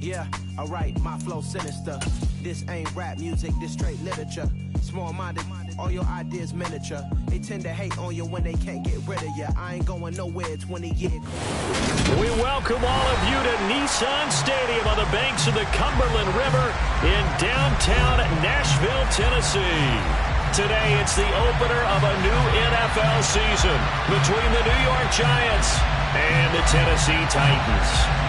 Yeah, alright, my flow sinister. This ain't rap music, this straight literature. Small-minded, all your ideas miniature. They tend to hate on you when they can't get rid of you. I ain't going nowhere 20 years. We welcome all of you to Nissan Stadium on the banks of the Cumberland River in downtown Nashville, Tennessee. Today, it's the opener of a new NFL season between the New York Giants and the Tennessee Titans.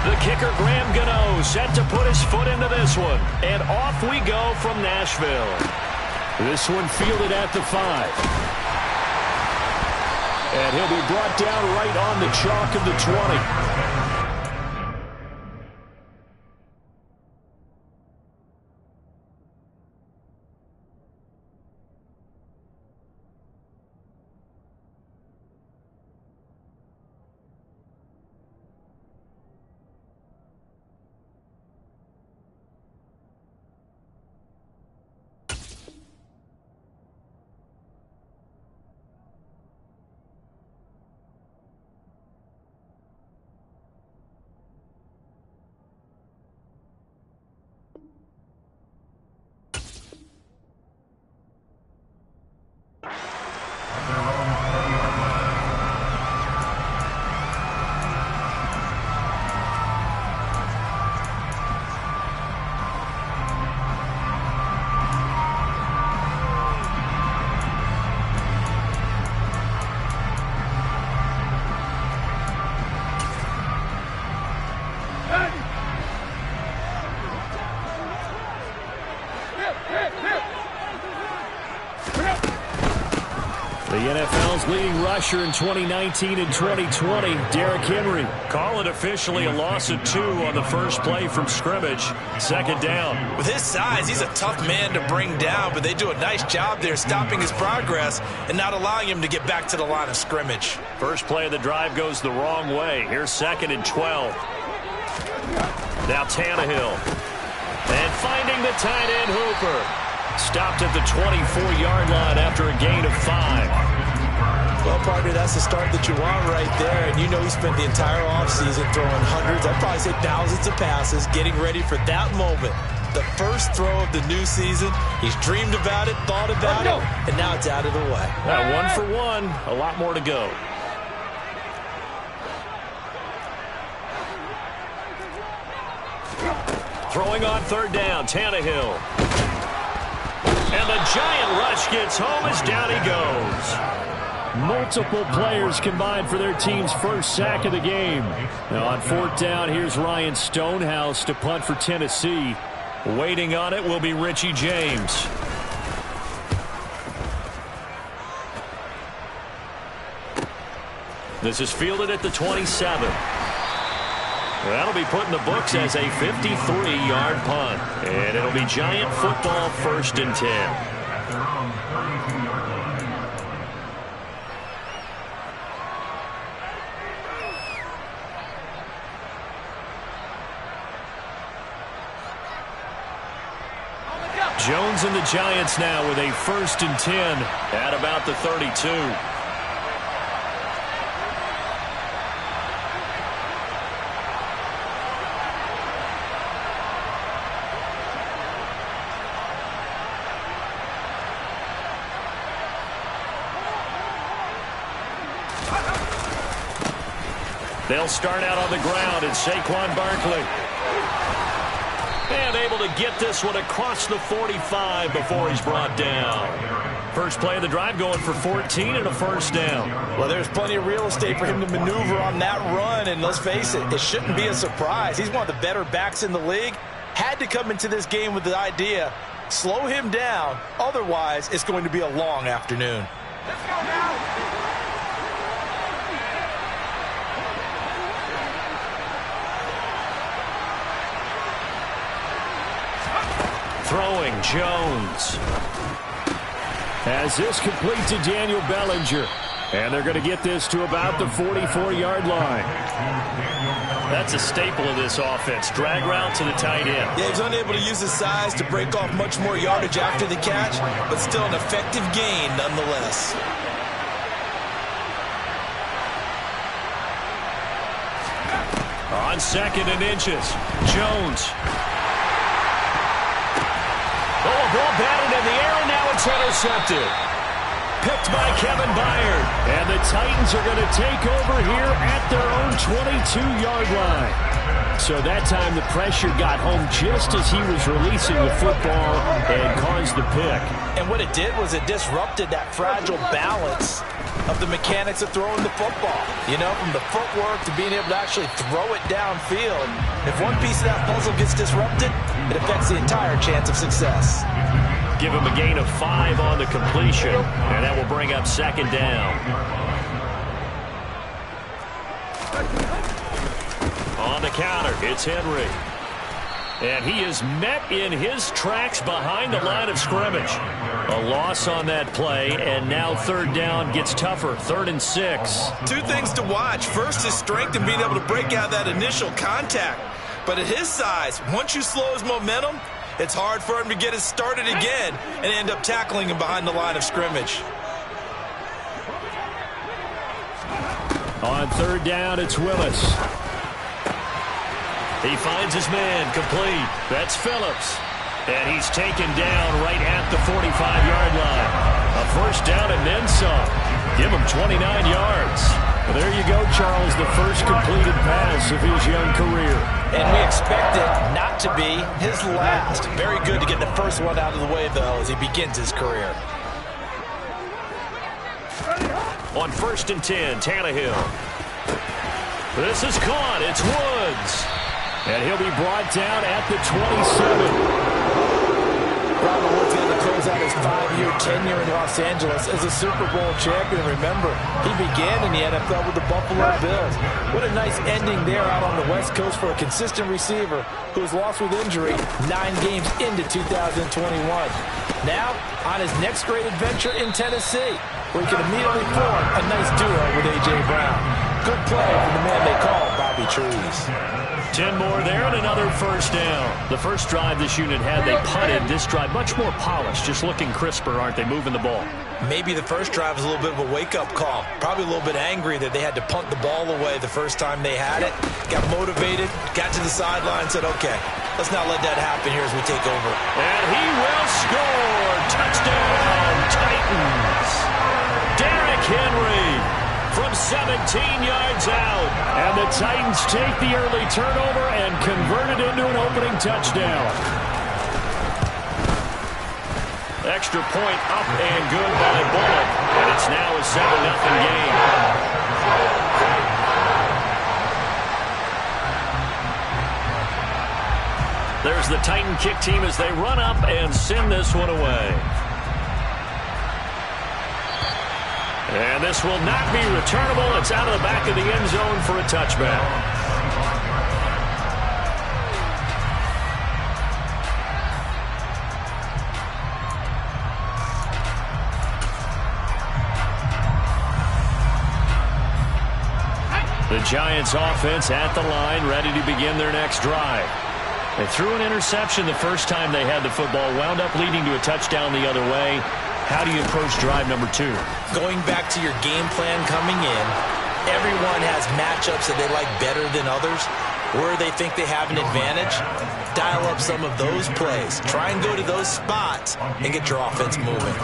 The kicker, Graham Gano, set to put his foot into this one. And off we go from Nashville. This one fielded at the 5. And he'll be brought down right on the chalk of the 20. The NFL's leading rusher in 2019 and 2020, Derrick Henry. Call it officially a loss of 2 on the first play from scrimmage. Second down. With his size, he's a tough man to bring down, but they do a nice job there stopping his progress and not allowing him to get back to the line of scrimmage. First play of the drive goes the wrong way. Here's 2nd and 12. Now Tannehill. And finding the tight end Hooper. Stopped at the 24-yard line after a gain of 5. Well, partner, that's the start that you want right there. And you know he spent the entire offseason throwing hundreds, I'd probably say thousands of passes, getting ready for that moment. The first throw of the new season. He's dreamed about it, thought about it, and now it's out of the way. 1 for 1, a lot more to go. Throwing on 3rd down, Tannehill. And the giant rush gets home as down he goes. Multiple players combined for their team's first sack of the game. Now on 4th down, here's Ryan Stonehouse to punt for Tennessee. Waiting on it will be Richie James. This is fielded at the 27. That'll be put in the books as a 53-yard punt. And it'll be Giant football, 1st and 10. Jones and the Giants now with a 1st and 10 at about the 32. They'll start out on the ground, and Saquon Barkley. And able to get this one across the 45 before he's brought down. First play of the drive going for 14 and a 1st down. Well, there's plenty of real estate for him to maneuver on that run, and let's face it, it shouldn't be a surprise. He's one of the better backs in the league. Had to come into this game with the idea, slow him down, otherwise it's going to be a long afternoon. Let's go now. Throwing, Jones. As this complete to Daniel Bellinger. And they're going to get this to about the 44-yard line. That's a staple of this offense. Drag route to the tight end. Yeah, he's unable to use his size to break off much more yardage after the catch, but still an effective gain nonetheless. On 2nd and inches, Jones. Oh, a ball batted in the air, and now it's intercepted. Picked by Kevin Byard. And the Titans are going to take over here at their own 22-yard line. So that time the pressure got home just as he was releasing the football and caused the pick. And what it did was it disrupted that fragile balance of the mechanics of throwing the football. You know, from the footwork to being able to actually throw it downfield. If one piece of that puzzle gets disrupted, it affects the entire chance of success. Give him a gain of 5 on the completion, and that will bring up 2nd down. On the counter, it's Henry. And he is met in his tracks behind the line of scrimmage. A loss on that play, and now 3rd down gets tougher. 3rd and 6. 2 things to watch. First, his strength in being able to break out that initial contact. But at his size, once you slow his momentum, it's hard for him to get it started again and end up tackling him behind the line of scrimmage. On 3rd down, it's Willis. He finds his man complete. That's Phillips. And he's taken down right at the 45-yard line. A 1st down and then some. Give him 29 yards. Well, there you go, Charles, the first completed pass of his young career. And we expect it not to be his last. Very good to get the first one out of the way, though, as he begins his career. On 1st and 10, Tannehill. This is caught. It's Woods. And he'll be brought down at the 27. Robert Woods going to close out his 5-year tenure in Los Angeles as a Super Bowl champion. Remember, he began in the NFL with the Buffalo Bills. What a nice ending there out on the West Coast for a consistent receiver who was lost with injury 9 games into 2021. Now, on his next great adventure in Tennessee, where he can immediately form a nice duo with A.J. Brown. Good play from the man they call Bobby Trees. 10 more there and another 1st down. The first drive this unit had, they punted. This drive much more polished, just looking crisper, aren't they, moving the ball? Maybe the first drive was a little bit of a wake-up call. Probably a little bit angry that they had to punt the ball away the first time they had it. Got motivated, got to the sideline, said, okay, let's not let that happen here as we take over. And he will score. Touchdown, Titans. Derrick Henry from 17 yards out. And the Titans take the early turnover and convert it into an opening touchdown. Extra point up and good by Bullock. And it's now a 7-0 game. There's the Titan kick team as they run up and send this one away. And this will not be returnable. It's out of the back of the end zone for a touchback. The Giants offense at the line, ready to begin their next drive. They threw an interception the first time they had the football, wound up leading to a touchdown the other way. How do you approach drive number 2? Going back to your game plan coming in, everyone has matchups that they like better than others. Where they think they have an advantage, dial up some of those plays. Try and go to those spots and get your offense moving.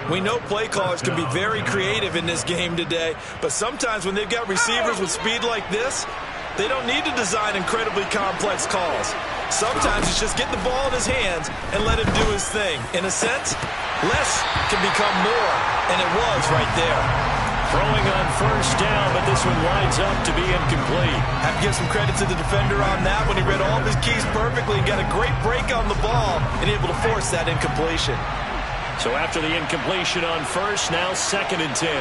We know play callers can be very creative in this game today, but sometimes when they've got receivers with speed like this, they don't need to design incredibly complex calls. Sometimes it's just get the ball in his hands and let him do his thing. In a sense, less can become more, and it was right there. Throwing on 1st down, but this one winds up to be incomplete. Have to give some credit to the defender on that when he read all of his keys perfectly and got a great break on the ball and able to force that incompletion. So after the incompletion on 1st, now 2nd and 10.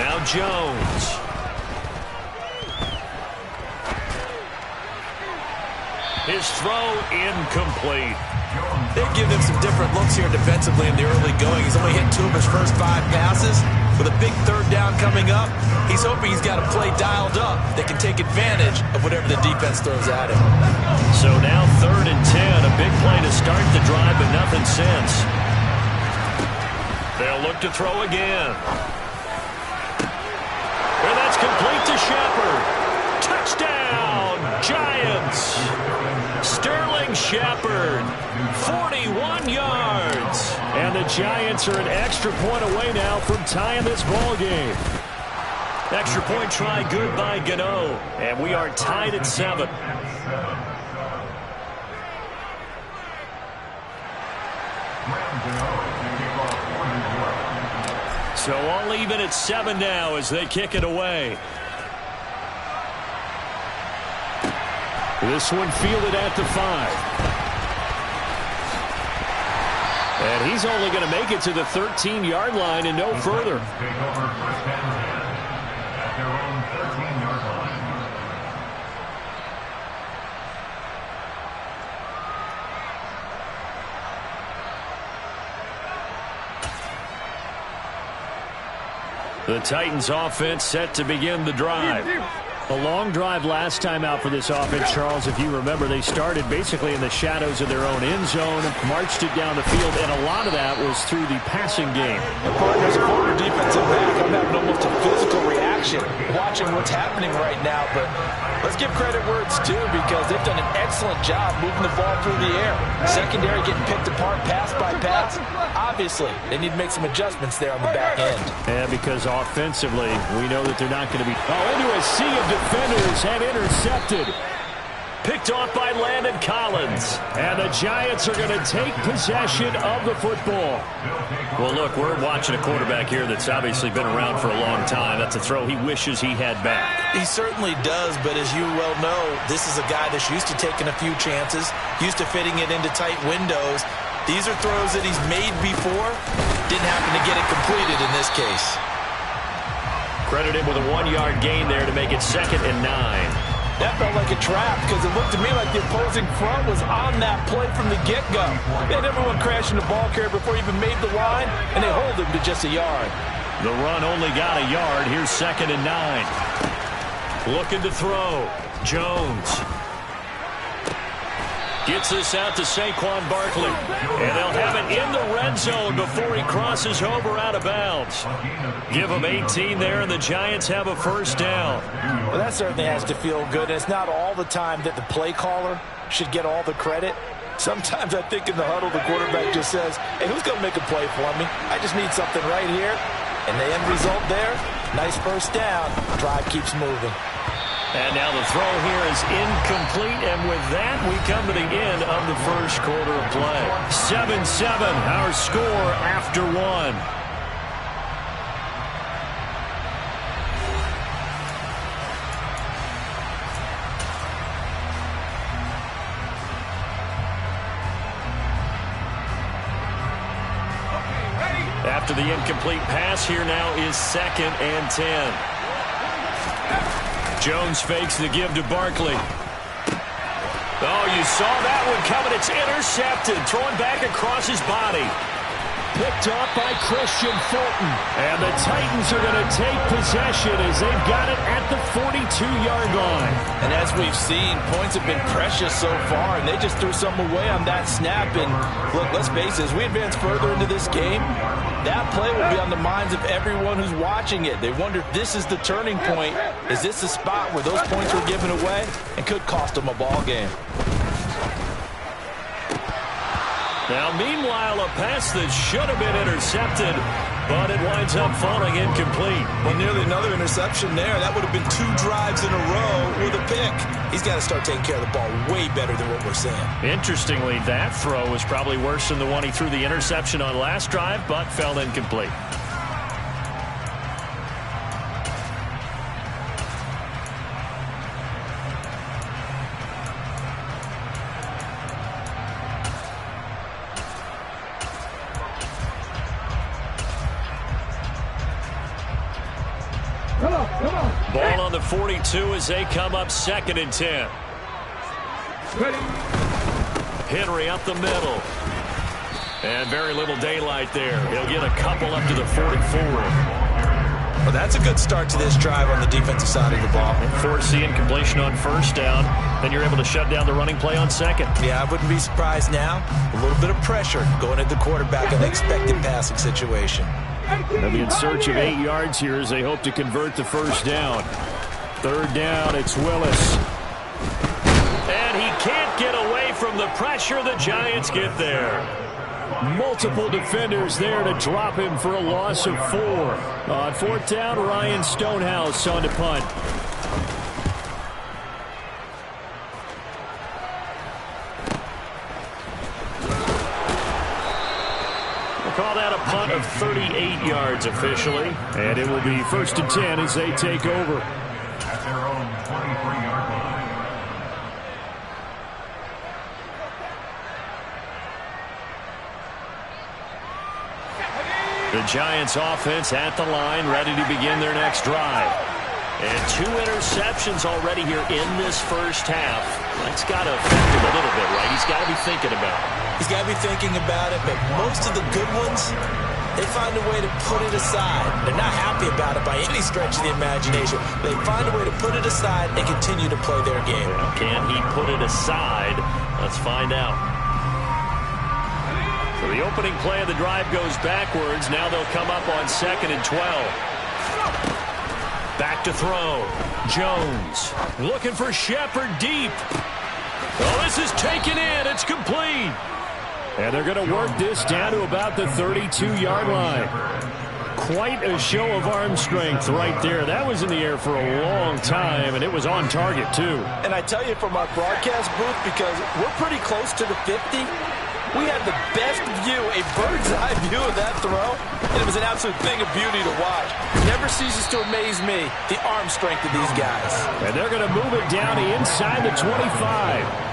Now Jones. His throw incomplete. They've given him some different looks here defensively in the early going. He's only hit 2 of his first 5 passes. With a big 3rd down coming up, he's hoping he's got a play dialed up that can take advantage of whatever the defense throws at him. So now 3rd and 10, a big play to start the drive, but nothing since. They'll look to throw again. And that's complete to Shepard. Touchdown, Giants. Sterling Shepard, 41 yards. And the Giants are an extra point away now from tying this ball game. Extra point try good by Gano. And we are tied at 7. So all even at 7 now as they kick it away. This one fielded at the 5. And he's only going to make it to the 13-yard line and no further. The Titans offense set to begin the drive. A long drive last time out for this offense, Charles. If you remember, they started basically in the shadows of their own end zone, marched it down the field, and a lot of that was through the passing game. The partner's a former defensive back. I'm having almost a physical reaction watching what's happening right now, but let's give credit where it's due because they've done an excellent job moving the ball through the air. Secondary getting picked apart pass by pass. Obviously, they need to make some adjustments there on the back end. And because offensively, we know that they're not going to be into a sea of defenders and intercepted. Picked off by Landon Collins. And the Giants are going to take possession of the football. Well, look, we're watching a quarterback here that's obviously been around for a long time. That's a throw he wishes he had back. He certainly does, but as you well know, this is a guy that's used to taking a few chances, used to fitting it into tight windows. These are throws that he's made before. Didn't happen to get it completed in this case. Credited with a 1-yard gain there to make it 2nd and 9. That felt like a trap because it looked to me like the opposing front was on that play from the get-go. They had everyone crashing the ball carrier before he even made the line, and they hold him to just a yard. The run only got a yard. Here's 2nd and 9. Looking to throw. Jones. Gets this out to Saquon Barkley. And they'll have it in the red zone before he crosses over out of bounds. Give him 18 there, and the Giants have a first down. Well, that certainly has to feel good. And it's not all the time that the play caller should get all the credit. Sometimes I think in the huddle, the quarterback just says, hey, who's going to make a play for me? I just need something right here. And the end result there, nice first down. Drive keeps moving. And now the throw here is incomplete, and with that, we come to the end of the first quarter of play. 7-7, our score after 1. After the incomplete pass, here now is 2nd and 10. Jones fakes the give to Barkley. Oh, you saw that one coming. It's intercepted. Throwing back across his body. Picked off by Christian Fulton. And the Titans are going to take possession as they've got it at the 42-yard line. And as we've seen, points have been precious so far, and they just threw something away on that snap. And look, let's face it, as we advance further into this game, that play will be on the minds of everyone who's watching it. They wonder if this is the turning point. Is this the spot where those points were given away and could cost them a ball game? Now, meanwhile, a pass that should have been intercepted, but it winds up falling incomplete. Well, nearly another interception there. That would have been 2 drives in a row with a pick. He's got to start taking care of the ball way better than what we're seeing. Interestingly, that throw was probably worse than the one he threw the interception on last drive, but fell incomplete. Ball on the 42 as they come up 2nd and 10. Henry up the middle. And very little daylight there. He'll get a couple up to the 44. Well, that's a good start to this drive on the defensive side of the ball. Force the incompletion on first down. Then you're able to shut down the running play on 2nd. Yeah, I wouldn't be surprised now. A little bit of pressure going at the quarterback in the expected passing situation. They'll be in search of 8 yards here as they hope to convert the first down. Third down, it's Willis. And he can't get away from the pressure. The Giants get there. Multiple defenders there to drop him for a loss of 4. On fourth down, Ryan Stonehouse on to punt. We'll call that a punt of 38 yards officially. And it will be 1st and 10 as they take over. At their own 23-yard line. The Giants offense at the line, ready to begin their next drive. And 2 interceptions already here in this first half. That's got to affect him a little bit, right? He's got to be thinking about it. He's got to be thinking about it, but most of the good ones, they find a way to put it aside. They're not happy about it by any stretch of the imagination. They find a way to put it aside and continue to play their game. Well, can he put it aside? Let's find out. So the opening play of the drive goes backwards. Now they'll come up on 2nd and 12. Back to throw. Jones looking for Shepard deep. Oh, this is taken in. It's complete. And they're going to work this down to about the 32-yard line. Quite a show of arm strength right there. That was in the air for a long time, and it was on target, too. And I tell you from our broadcast booth, because we're pretty close to the 50, we had the best view, a bird's-eye view of that throw, and it was an absolute thing of beauty to watch. Never ceases to amaze me, the arm strength of these guys. And they're going to move it down inside the 25.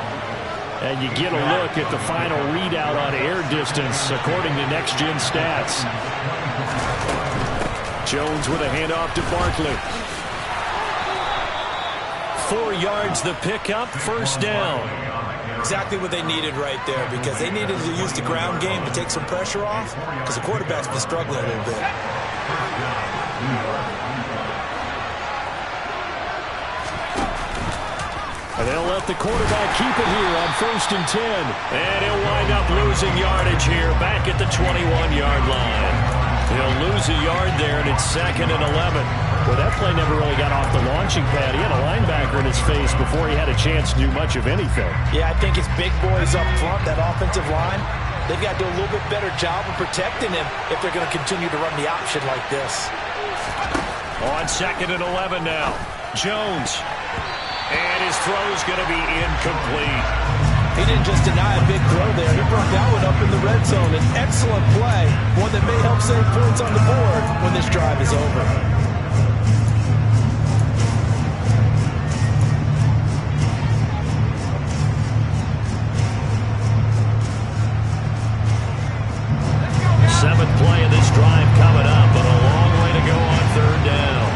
And you get a look at the final readout on air distance, according to Next Gen Stats. Jones with a handoff to Barkley. 4 yards the pickup, 1st down. Exactly what they needed right there, because they needed to use the ground game to take some pressure off, because the quarterback's been struggling a little bit. And they'll let the quarterback keep it here on 1st and 10. And he'll wind up losing yardage here back at the 21-yard line. He'll lose a yard there, and it's 2nd and 11. Well, that play never really got off the launching pad. He had a linebacker in his face before he had a chance to do much of anything. Yeah, I think his big boys up front, that offensive line, they've got to do a little bit better job of protecting him if they're going to continue to run the option like this. On 2nd and 11 now. Jones. And his throw is going to be incomplete. He didn't just deny a big throw there. He brought that one up in the red zone. An excellent play, one that may help save points on the board when this drive is over. Seventh play of this drive coming up, but a long way to go on 3rd down.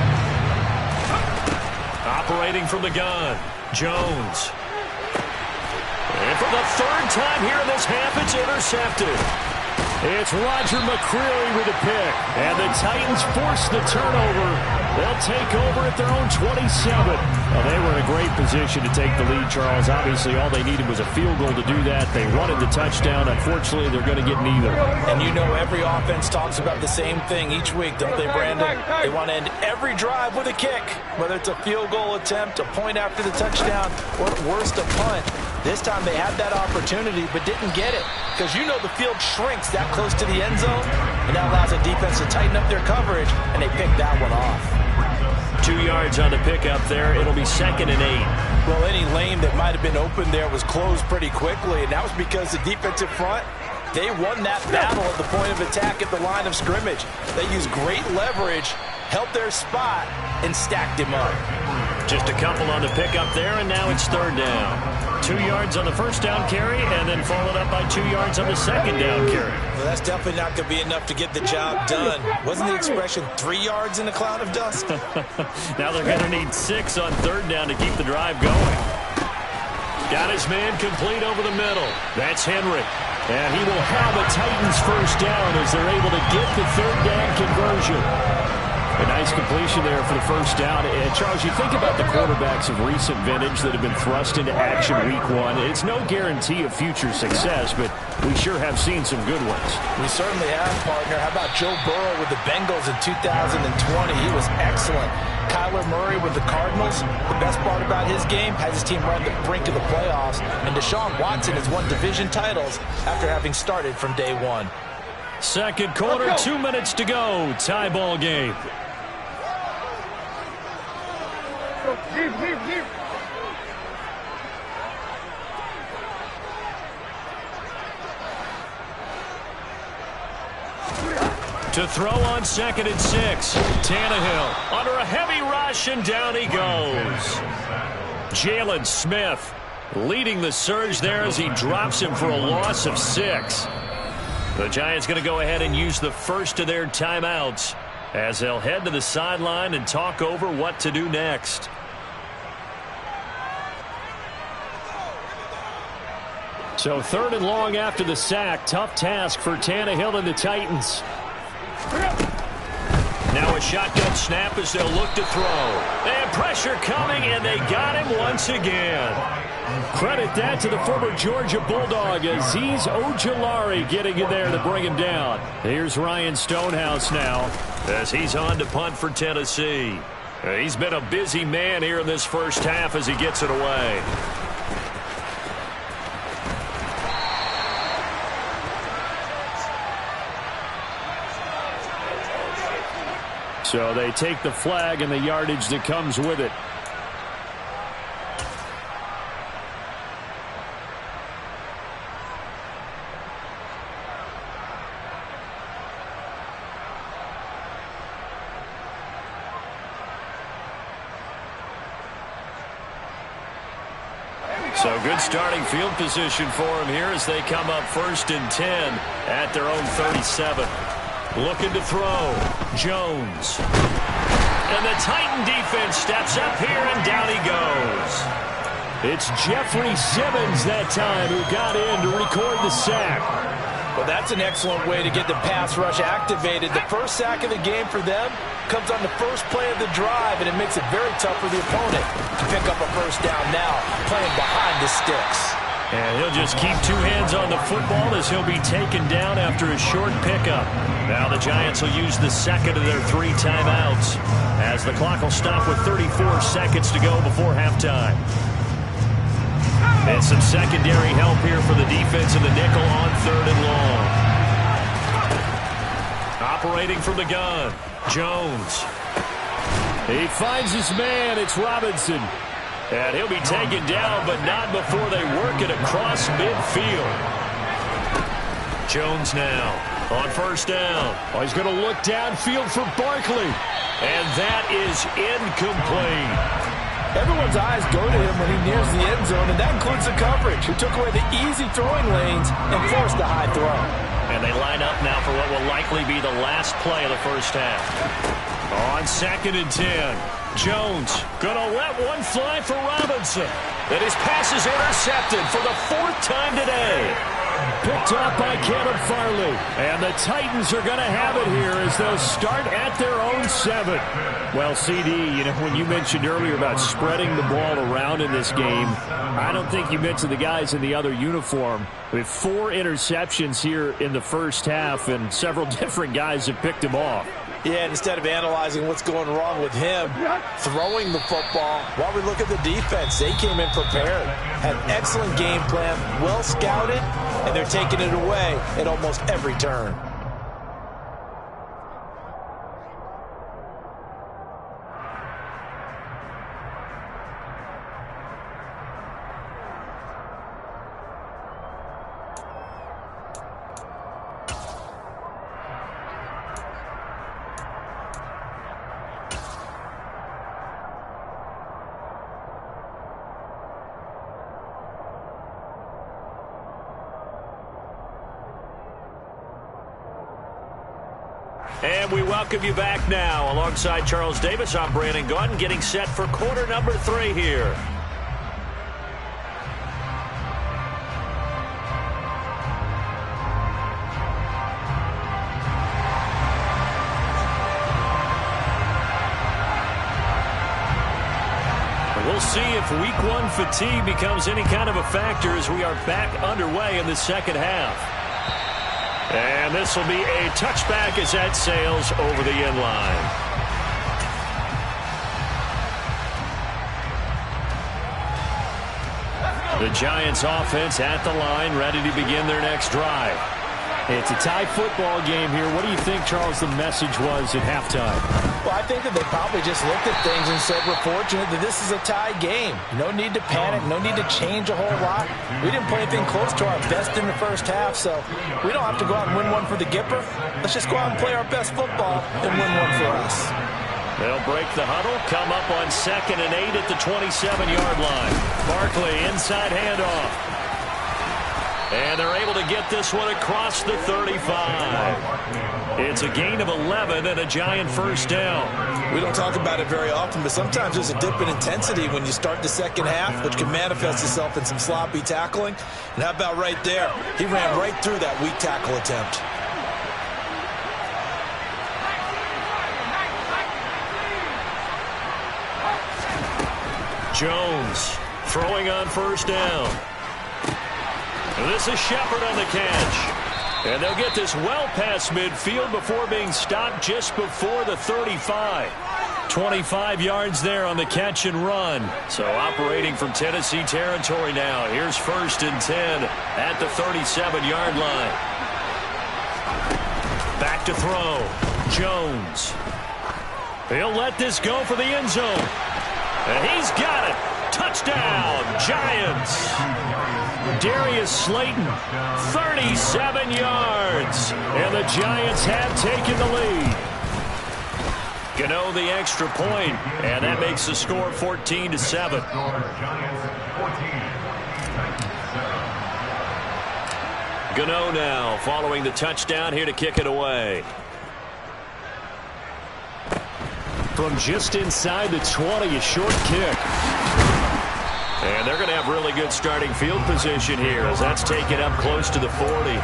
Operating from the gun, Jones. And for the 3rd time here in this half, it's intercepted. It's Roger McCreary with a pick. And the Titans force the turnover. They'll take over at their own 27. Well, they were in a great position to take the lead, Charles. Obviously, all they needed was a field goal to do that. They wanted the touchdown. Unfortunately, they're going to get neither. And you know every offense talks about the same thing each week, don't they, Brandon? They want to end every drive with a kick, whether it's a field goal attempt, a point after the touchdown, or at worst, a punt. This time they had that opportunity but didn't get it, because you know the field shrinks that close to the end zone, and that allows the defense to tighten up their coverage, and they picked that one off. 2 yards on the pickup there. It'll be 2nd and 8. Well, any lane that might have been open there was closed pretty quickly, and that was because the defensive front, they won that battle at the point of attack at the line of scrimmage. They used great leverage, held their spot, and stacked him up. Just a couple on the pickup there, and now it's 3rd down. 2 yards on the 1st down carry, and then followed up by 2 yards on the 2nd down carry. Well, that's definitely not going to be enough to get the job done. Wasn't the expression 3 yards in a cloud of dust? Now they're going to need 6 on 3rd down to keep the drive going. Got his man complete over the middle. That's Henry. And he will have a Titans 1st down as they're able to get the 3rd down conversion. A nice nice completion there for the first down. And Charles, you think about the quarterbacks of recent vintage that have been thrust into action week one. It's no guarantee of future success, but we sure have seen some good ones. We certainly have, partner. How about Joe Burrow with the Bengals in 2020? He was excellent. Kyler Murray with the Cardinals. The best part about his game, has his team right on the brink of the playoffs. And Deshaun Watson has won division titles after having started from day one. Second quarter, 2 minutes to go. Tie ball game. To throw on 2nd and 6. Tannehill under a heavy rush, and down he goes. Jalen Smith leading the surge there as he drops him for a loss of 6. The Giants going to go ahead and use the first of their timeouts as they'll head to the sideline and talk over what to do next. So 3rd and long after the sack. Tough task for Tannehill and the Titans. Now a shotgun snap as they'll look to throw. They have pressure coming, and they got him once again. Credit that to the former Georgia Bulldog, Azeez Ojulari getting in there to bring him down. Here's Ryan Stonehouse now as he's on to punt for Tennessee. He's been a busy man here in this first half as he gets it away. So they take the flag and the yardage that comes with it. So good starting field position for him here as they come up 1st and 10 at their own 37. Looking to throw. Jones. And the Titan defense steps up here, and down he goes. It's Jeffrey Simmons that time who got in to record the sack. Well, that's an excellent way to get the pass rush activated. The first sack of the game for them comes on the first play of the drive, and it makes it very tough for the opponent to pick up a first down now, playing behind the sticks. And he'll just keep 2 hands on the football as he'll be taken down after a short pickup. Now the Giants will use the second of their 3 timeouts as the clock will stop with 34 seconds to go before halftime. And some secondary help here for the defense in the nickel on 3rd and long. Operating from the gun, Jones. He finds his man. It's Robinson. And he'll be taken down, but not before they work it across midfield. Jones now on 1st down. Oh, he's going to look downfield for Barkley. And that is incomplete. Everyone's eyes go to him when he nears the end zone, and that includes the coverage, who took away the easy throwing lanes and forced the high throw. And they line up now for what will likely be the last play of the first half. On 2nd and 10. Jones gonna let one fly for Robinson. And his pass is intercepted for the 4th time today. Picked up by Caleb Farley. And the Titans are going to have it here as they'll start at their own 7. Well, CD, you know, when you mentioned earlier about spreading the ball around in this game, I don't think you mentioned the guys in the other uniform. With 4 interceptions here in the first half, and several different guys have picked him off. Yeah, and instead of analyzing what's going wrong with him, throwing the football, while we look at the defense, they came in prepared. Had an excellent game plan, well scouted, and they're taking it away at almost every turn. And we welcome you back now. Alongside Charles Davis, I'm Brandon Gaudin, getting set for quarter number 3 here. We'll see if week one fatigue becomes any kind of a factor as we are back underway in the second half. And this will be a touchback as that sails over the end line. The Giants offense at the line, ready to begin their next drive. It's a tie football game here. What do you think, Charles, the message was at halftime? Well, I think that they probably just looked at things and said, we're fortunate that this is a tie game. No need to panic, no need to change a whole lot. We didn't play anything close to our best in the first half, so we don't have to go out and win one for the Gipper. Let's just go out and play our best football and win one for us. They'll break the huddle, come up on 2nd and 8 at the 27-yard line. Barkley, inside handoff. And they're able to get this one across the 35. It's a gain of 11 and a Giant first down. We don't talk about it very often, but sometimes there's a dip in intensity when you start the second half, which can manifest itself in some sloppy tackling. And how about right there? He ran right through that weak tackle attempt. Jones throwing on first down. And this is Shepard on the catch. And they'll get this well past midfield before being stopped just before the 35. 25 yards there on the catch and run. So operating from Tennessee territory now. Here's 1st and 10 at the 37-yard line. Back to throw. Jones. He'll let this go for the end zone. And he's got it. Touchdown, Giants. Darius Slayton, 37 yards. And the Giants have taken the lead. Gano the extra point, and that makes the score 14-7. Gano now following the touchdown here to kick it away. From just inside the 20, a short kick. And they're going to have really good starting field position here as that's taken up close to the 40.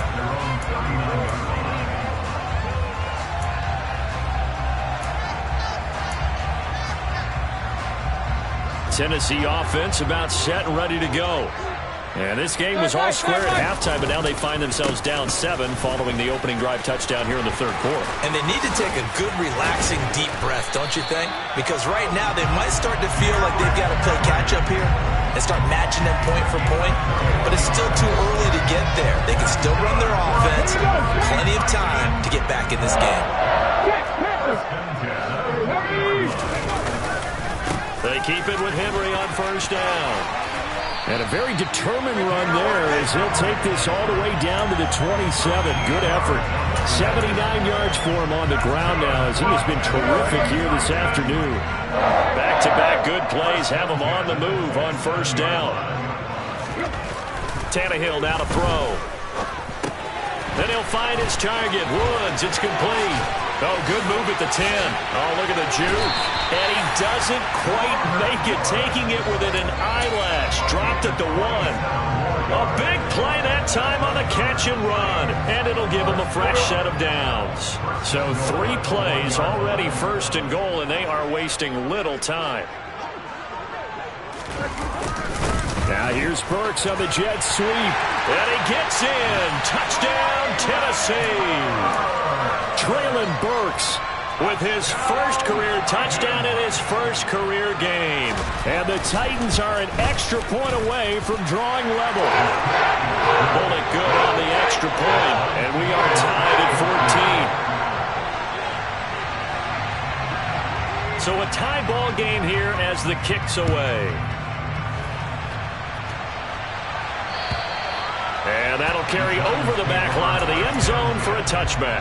Tennessee offense about set and ready to go. And this game was all square at halftime, but now they find themselves down 7 following the opening drive touchdown here in the 3rd quarter. And they need to take a good, relaxing, deep breath, don't you think? Because right now they might start to feel like they've got to play catch-up here and start matching them point for point. But it's still too early to get there. They can still run their offense. Plenty of time to get back in this game. They keep it with Henry on first down. And a very determined run there as he'll take this all the way down to the 27. Good effort. 79 yards for him on the ground now as he has been terrific here this afternoon. Back-to-back good plays have him on the move on first down. Tannehill now to throw. Then he'll find his target. Woods, it's complete. Oh, good move at the 10. Oh, look at the juke. And he doesn't quite make it, taking it within an eyelash. Dropped at the 1. A big play that time on the catch and run. And it'll give him a fresh set of downs. So 3 plays already 1st and goal, and they are wasting little time. Now here's Burks on the jet sweep. And he gets in. Touchdown, Tennessee. Traylon Burks with his first career touchdown in his first career game. And the Titans are an extra point away from drawing level. Bullet good on the extra point, and we are tied at 14. So a tie ball game here as the kick's away. And that'll carry over the back line of the end zone for a touchback.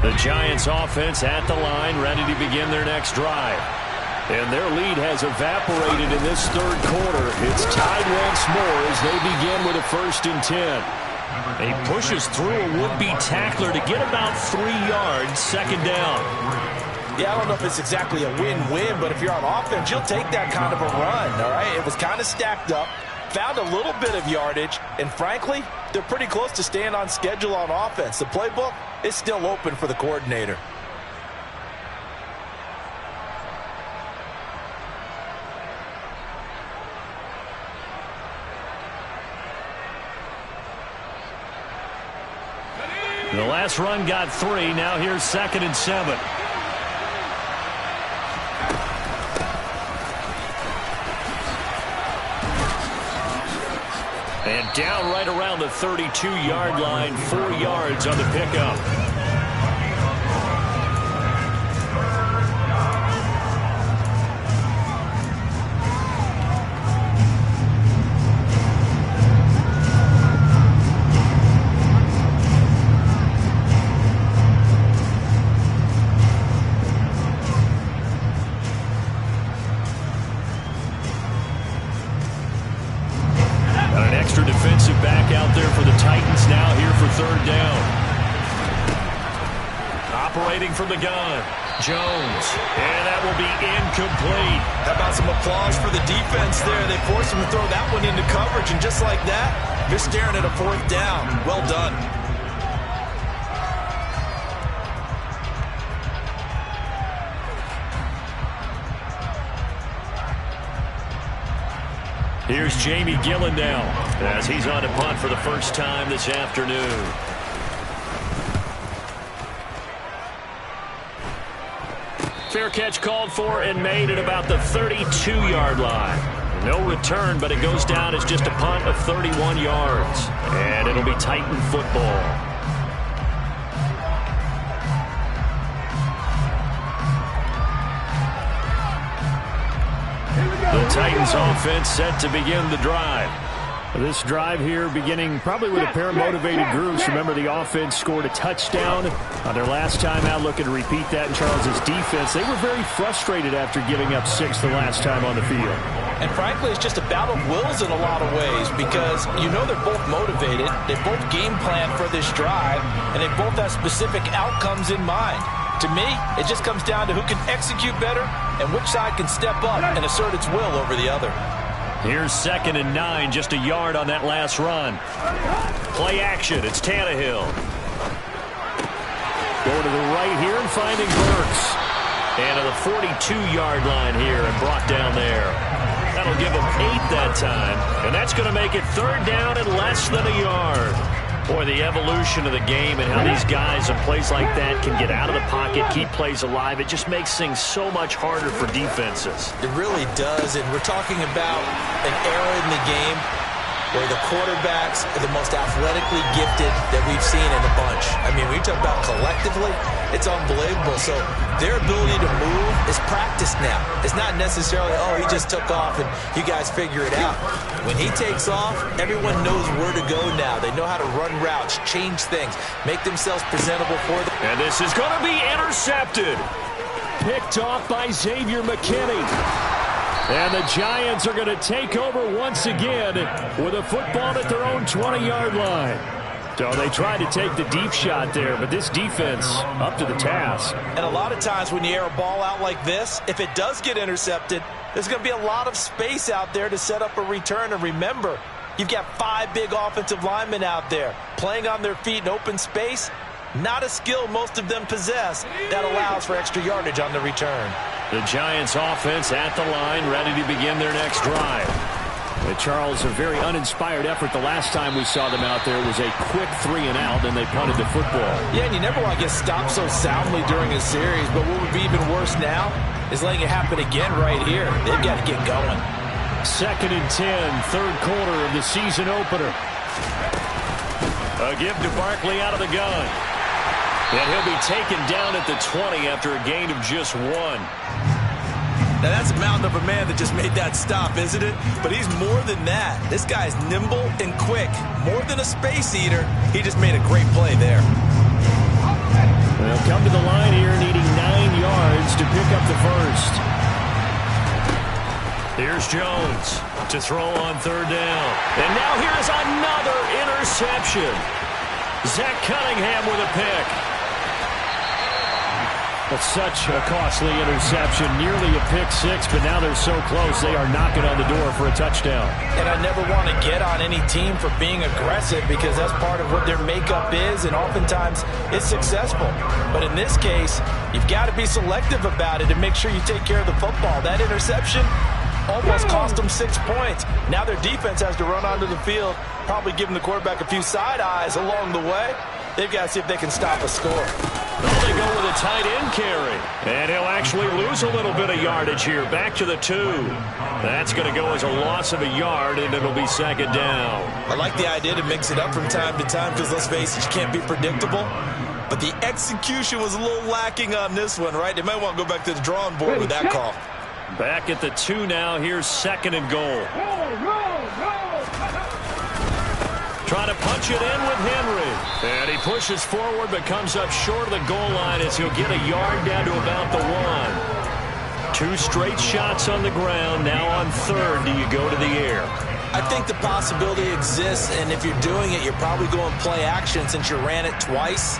The Giants offense at the line, ready to begin their next drive. And their lead has evaporated in this 3rd quarter. It's tied once more as they begin with a 1st and 10. He pushes through a would-be tackler to get about 3 yards, second down. Yeah, I don't know if it's exactly a win-win, but if you're on offense, you'll take that kind of a run, all right? It was kind of stacked up, found a little bit of yardage, and frankly, they're pretty close to staying on schedule on offense. The playbook is still open for the coordinator. The last run got 3. Now here's 2nd and 7. And down right around the 32-yard line, 4 yards on the pickup. Defensive back out there for the Titans now here for 3rd down. Operating from the gun, Jones, and that will be incomplete. How about some applause for the defense there? They forced him to throw that one into coverage, and just like that, they're staring at a 4th down. Well done. Here's Jamie Gillen now as he's on a punt for the first time this afternoon. Fair catch called for and made at about the 32-yard line. No return, but it goes down as just a punt of 31 yards. And it'll be Titan football. The Titans offense set to begin the drive. This drive here beginning probably with a pair of motivated groups. Remember, the offense scored a touchdown on their last time out. Looking to repeat that in Charles's defense. They were very frustrated after giving up 6 the last time on the field. And frankly, it's just a battle of wills in a lot of ways because you know they're both motivated. They both game plan for this drive, and they both have specific outcomes in mind. To me, it just comes down to who can execute better and which side can step up and assert its will over the other. Here's 2nd and 9, just a yard on that last run. Play action, it's Tannehill. Going to the right here and finding Burks. And to the 42-yard line here and brought down there. That'll give him 8 that time. And that's going to make it 3rd down and less than a yard. Boy, the evolution of the game and how these guys in plays like that can get out of the pocket, keep plays alive, it just makes things so much harder for defenses. It really does, and we're talking about an era in the game where the quarterbacks are the most athletically gifted that we've seen in a bunch. I mean, we talk about collectively, it's unbelievable. So their ability to move is practiced now. It's not necessarily, oh, he just took off and you guys figure it out. When he takes off, everyone knows where to go now. They know how to run routes, change things, make themselves presentable for them. And this is going to be intercepted. Picked off by Xavier McKinney. And the Giants are going to take over once again with a football at their own 20-yard line. So they tried to take the deep shot there, but this defense up to the task. And a lot of times when you air a ball out like this, if it does get intercepted, there's going to be a lot of space out there to set up a return. And remember, you've got 5 big offensive linemen out there playing on their feet in open space. Not a skill most of them possess that allows for extra yardage on the return. The Giants offense at the line, ready to begin their next drive. Charles, a very uninspired effort the last time we saw them out there was a quick 3-and-out, and they punted the football. Yeah, and you never want to get stopped so soundly during a series, but what would be even worse now is letting it happen again right here. They've got to get going. 2nd and 10, 3rd quarter of the season opener. A give to Barkley out of the gun. And he'll be taken down at the 20 after a gain of just 1. Now, that's a mountain of a man that just made that stop, isn't it? But he's more than that. This guy's nimble and quick. More than a space eater. He just made a great play there. They'll come to the line here needing 9 yards to pick up the first. Here's Jones to throw on 3rd down. And now here's another reception. Zach Cunningham with a pick. It's such a costly interception, nearly a pick six, but now they're so close they are knocking on the door for a touchdown. And I never want to get on any team for being aggressive because that's part of what their makeup is, and oftentimes it's successful. But in this case, you've got to be selective about it and make sure you take care of the football. That interception almost cost them 6 points. Now their defense has to run onto the field, probably giving the quarterback a few side eyes along the way. They've got to see if they can stop a score. Well, they go with a tight end carry. And he'll actually lose a little bit of yardage here. Back to the 2. That's going to go as a loss of a yard, and it'll be second down. I like the idea to mix it up from time to time because, let's face it, you can't be predictable. But the execution was a little lacking on this one, right? They might want to go back to the drawing board with that call. Back at the 2 now. Here's second and goal. Trying to punch it in with Henry. And he pushes forward but comes up short of the goal line as he'll get a yard down to about the 1. 2 straight shots on the ground. Now on third, do you go to the air? I think the possibility exists, and if you're doing it, you're probably going play action since you ran it twice.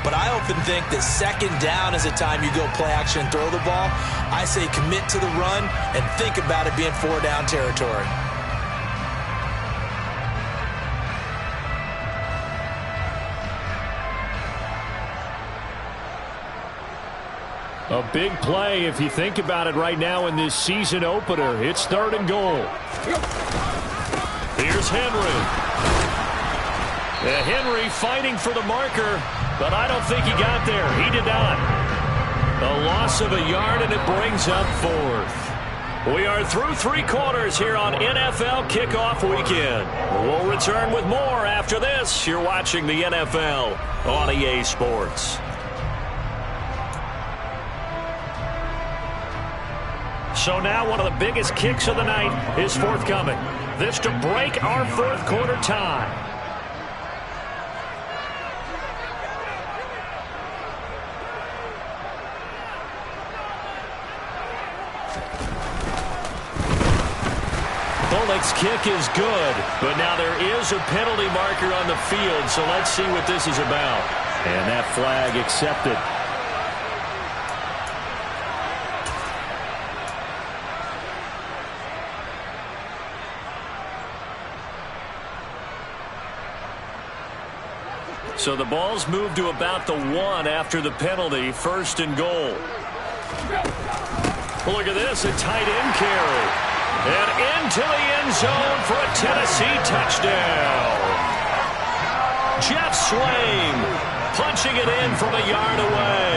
But I often think that second down is a time you go play action and throw the ball. I say commit to the run and think about it being 4-down territory. A big play if you think about it right now in this season opener. It's third and goal. Here's Henry. Henry fighting for the marker, but I don't think he got there. He did not. A loss of a yard, and it brings up fourth. We are through 3 quarters here on NFL Kickoff Weekend. We'll return with more after this. You're watching the NFL on EA Sports. So now one of the biggest kicks of the night is forthcoming. This to break our fourth quarter tie. Bullock's kick is good, but now there is a penalty marker on the field, so let's see what this is about. And that flag accepted. So the ball's moved to about the 1 after the penalty, first and goal. Well, look at this, a tight end carry. And into the end zone for a Tennessee touchdown. Jeff Swain punching it in from a yard away.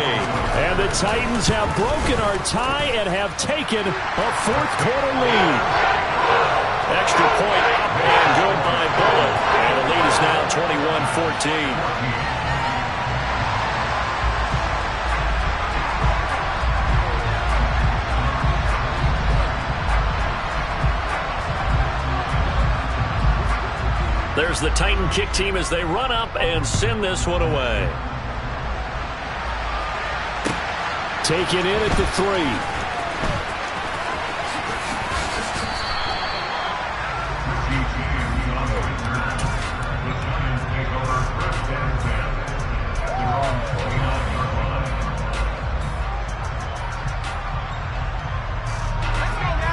And the Titans have broken our tie and have taken a fourth quarter lead. Extra point up and good by Bullock. And the lead is now 21-14. There's the Titan kick team as they run up and send this one away. Taken in at the 3.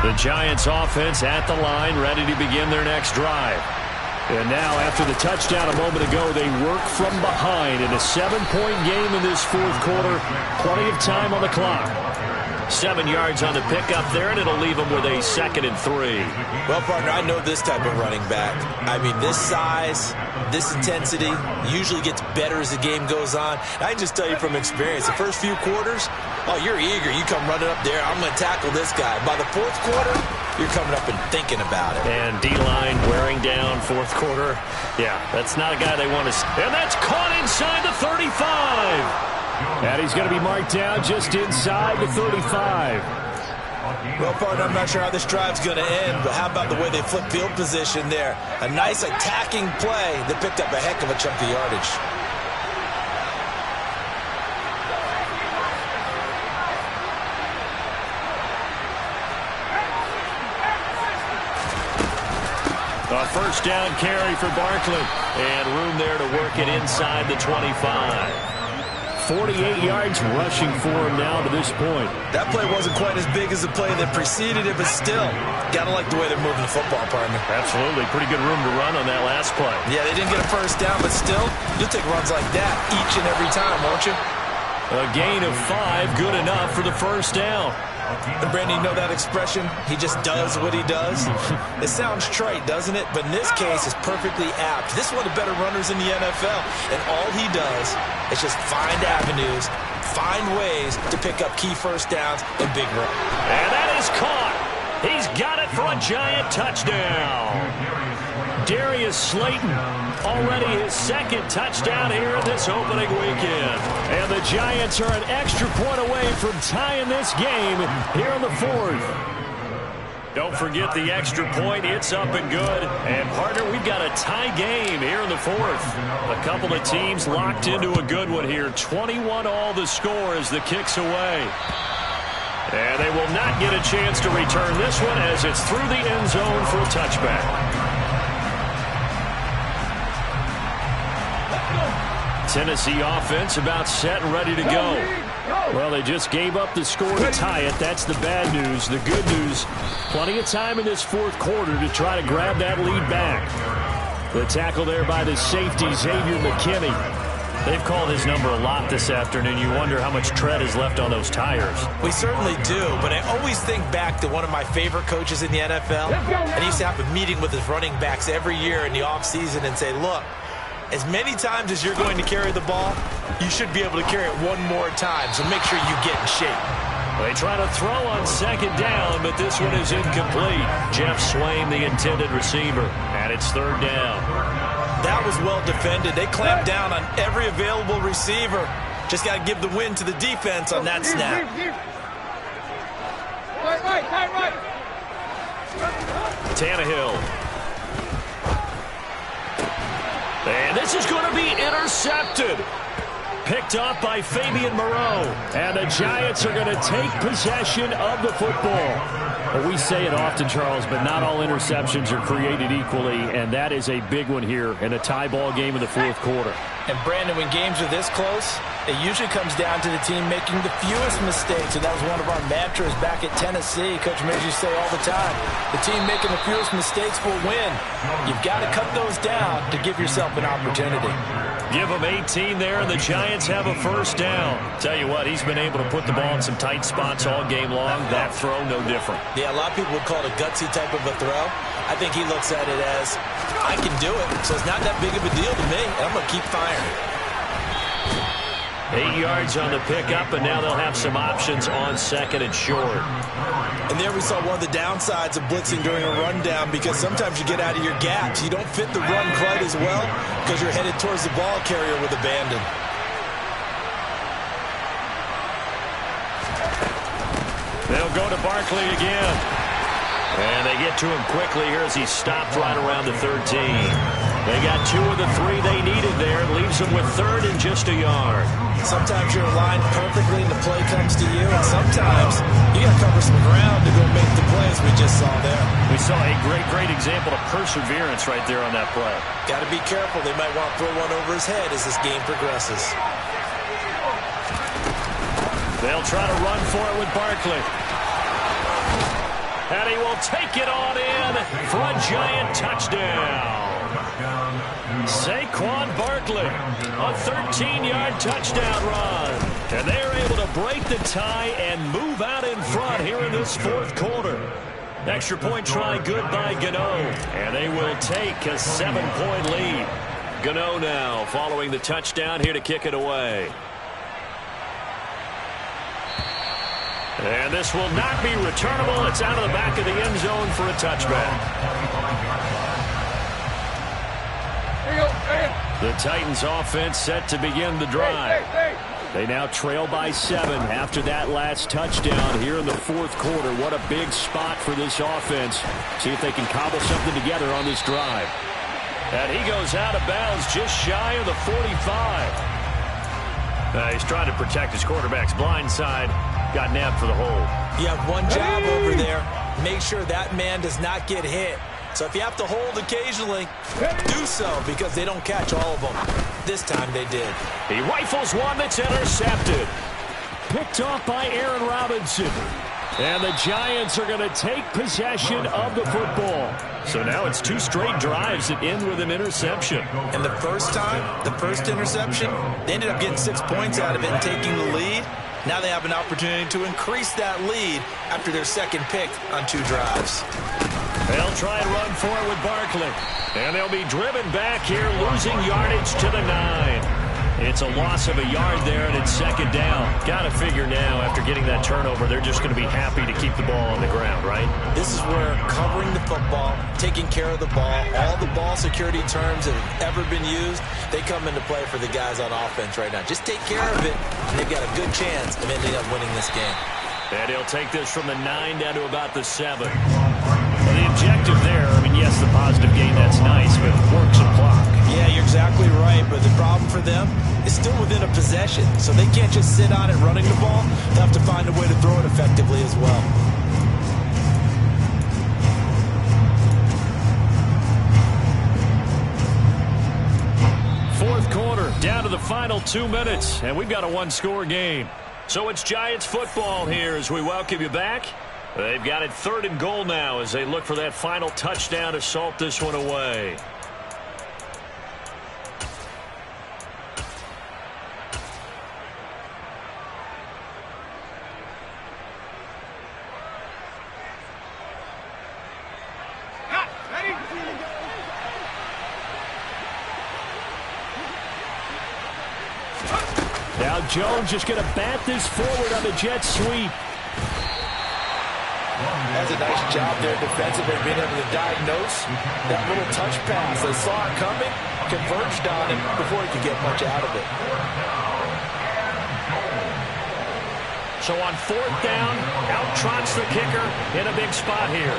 The Giants offense at the line, ready to begin their next drive. And now, after the touchdown a moment ago, they work from behind in a 7-point game in this fourth quarter. Plenty of time on the clock. 7 yards on the pickup there, and it'll leave them with a 2nd and 3. Well, partner, I know this type of running back. I mean, this size, this intensity usually gets better as the game goes on. I can just tell you from experience, the first few quarters, oh, you're eager. You come running up there, I'm going to tackle this guy. By the fourth quarter, you're coming up and thinking about it. And D-line wearing down fourth quarter. Yeah, that's not a guy they want to see. And that's caught inside the 35. And he's going to be marked down just inside the 35. Well, partner, I'm not sure how this drive's going to end, but how about the way they flip field position there? A nice attacking play that picked up a heck of a chunk of yardage. A first down carry for Barkley. And room there to work it inside the 25. 48 yards rushing for him now to this point. That play wasn't quite as big as the play that preceded it, but still, got to like the way they're moving the football, partner. Absolutely. Pretty good room to run on that last play. Yeah, they didn't get a first down, but still, you'll take runs like that each and every time, won't you? A gain of 5, good enough for the first down. And Brandon, you know that expression? He just does what he does. It sounds trite, doesn't it? But in this case, it's perfectly apt. This is one of the better runners in the NFL. And all he does is just find avenues, find ways to pick up key first downs and big runs. And that is caught. He's got it for a giant touchdown. Darius Slayton, already his second touchdown here in this opening weekend. And the Giants are an extra point away from tying this game here in the 4th. Don't forget the extra point. It's up and good. And, partner, we've got a tie game here in the 4th. A couple of teams locked into a good one here. 21 all the score as the kick's away. And they will not get a chance to return this one as it's through the end zone for a touchback. Tennessee offense about set and ready to go. Well, they just gave up the score to tie it. That's the bad news. The good news, plenty of time in this 4th quarter to try to grab that lead back. The tackle there by the safety, Xavier McKinney. They've called his number a lot this afternoon. You wonder how much tread is left on those tires. We certainly do, but I always think back to one of my favorite coaches in the NFL. And he used to have a meeting with his running backs every year in the offseason and say, look, as many times as you're going to carry the ball, you should be able to carry it one more time, so make sure you get in shape. They try to throw on second down, but this one is incomplete. Jeff Swain, the intended receiver, and it's 3rd down. That was well defended. They clamped down on every available receiver. Just got to give the win to the defense on that snap. Tannehill. And this is going to be intercepted. Picked off by Fabian Moreau. And the Giants are going to take possession of the football. Well, we say it often, Charles, but not all interceptions are created equally, and that is a big one here in a tie ball game in the 4th quarter. And, Brandon, when games are this close, it usually comes down to the team making the fewest mistakes, and that was one of our mantras back at Tennessee. Coach Mears used to say all the time, the team making the fewest mistakes will win. You've got to cut those down to give yourself an opportunity. Give them 18 there, and the Giants have a first down. Tell you what, he's been able to put the ball in some tight spots all game long. That throw, no different. Yeah, a lot of people would call it a gutsy type of a throw. I think he looks at it as, I can do it, so it's not that big of a deal to me, and I'm going to keep firing. 8 yards on the pickup, and now they'll have some options on second and short. And there we saw one of the downsides of blitzing during a rundown, because sometimes you get out of your gaps. You don't fit the run quite as well because you're headed towards the ball carrier with abandon. They'll go to Barkley again. And they get to him quickly here as he stopped right around the 13. They got 2 of the 3 they needed there. It leaves them with 3rd and just a yard. Sometimes you're aligned perfectly and the play comes to you, and sometimes you got to cover some ground to go make the plays we just saw there. We saw a great example of perseverance right there on that play. Got to be careful. They might want to throw one over his head as this game progresses. They'll try to run for it with Barkley. And he will take it on in for a giant touchdown. Saquon Barkley, a 13-yard touchdown run. And they're able to break the tie and move out in front here in this 4th quarter. Extra point try good by Gano. And they will take a 7-point lead. Gano now following the touchdown here to kick it away. And this will not be returnable. It's out of the back of the end zone for a touchback. The Titans offense set to begin the drive. They now trail by 7 after that last touchdown here in the 4th quarter. What a big spot for this offense. See if they can cobble something together on this drive. And he goes out of bounds just shy of the 45. He's trying to protect his quarterback's blind side. Got nabbed for the hold. You have one job over there. Make sure that man does not get hit. So if you have to hold occasionally, do so, because they don't catch all of them. This time they did. He rifles one that's intercepted. Picked off by Aaron Robinson. And the Giants are going to take possession of the football. So now it's 2 straight drives that end with an interception. And the first time, the first interception, they ended up getting 6 points out of it and taking the lead. Now they have an opportunity to increase that lead after their second pick on 2 drives. They'll try and run for it with Barkley. And they'll be driven back here, losing yardage to the 9. It's a loss of a yard there, and it's second down. Got to figure now, after getting that turnover, they're just going to be happy to keep the ball on the ground, right? This is where covering the football, taking care of the ball, all the ball security terms that have ever been used, they come into play for the guys on offense right now. Just take care of it, and they've got a good chance of ending up winning this game. And he'll take this from the 9 down to about the 7. Well, the objective there, I mean, yes, the positive gain, that's nice, but works a clock. Yeah, you're exactly right, but the problem for them is still within a possession, so they can't just sit on it running the ball. They'll have to find a way to throw it effectively as well. Fourth quarter, down to the final 2 minutes, and we've got a 1-score game. So it's Giants football here as we welcome you back. They've got it 3rd and goal now as they look for that final touchdown to salt this one away. Now Jones just going to bat this forward on the jet sweep. That's a nice job there defensively, being able to diagnose that little touch pass. They saw it coming, converged on him before he could get much out of it. So on 4th down, out trots the kicker in a big spot here.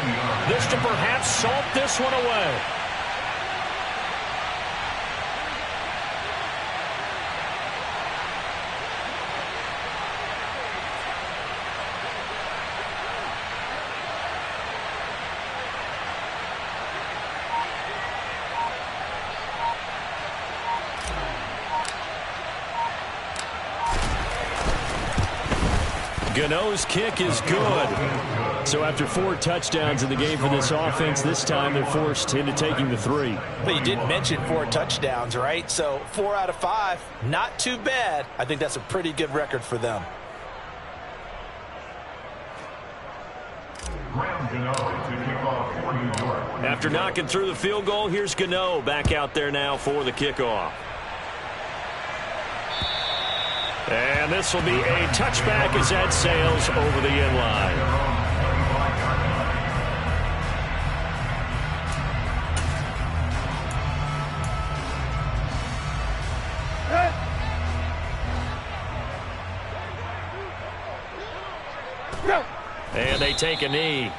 This to perhaps salt this one away. Gano's kick is good. So after 4 touchdowns in the game for this offense, this time they're forced into taking the 3. But you didn't mention 4 touchdowns, right? So 4 out of 5, not too bad. I think that's a pretty good record for them. After knocking through the field goal, here's Gano back out there now for the kickoff. And this will be a touchback as that sails over the end line. And they take a knee.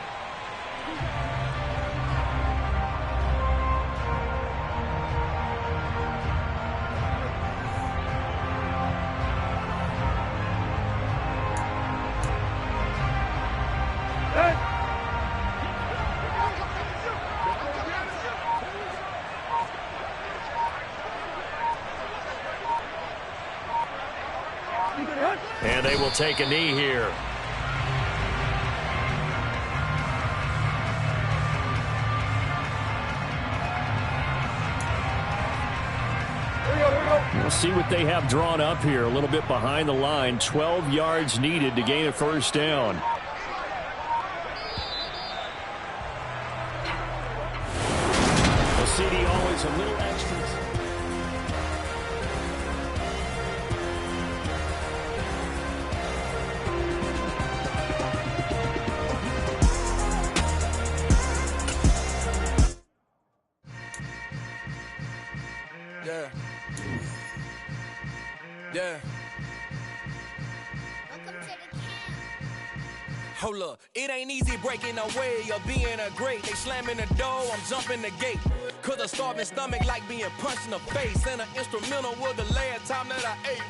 And they will take a knee here. We'll see what they have drawn up here. A little bit behind the line. 12 yards needed to gain a first down. The CD always a little extra. Yeah. Yeah. Hold up, it ain't easy breaking away or being a great. They slamming the door, I'm jumping the gate. Cause a starving stomach like being punched in the face. And an instrumental was the last time that I ate.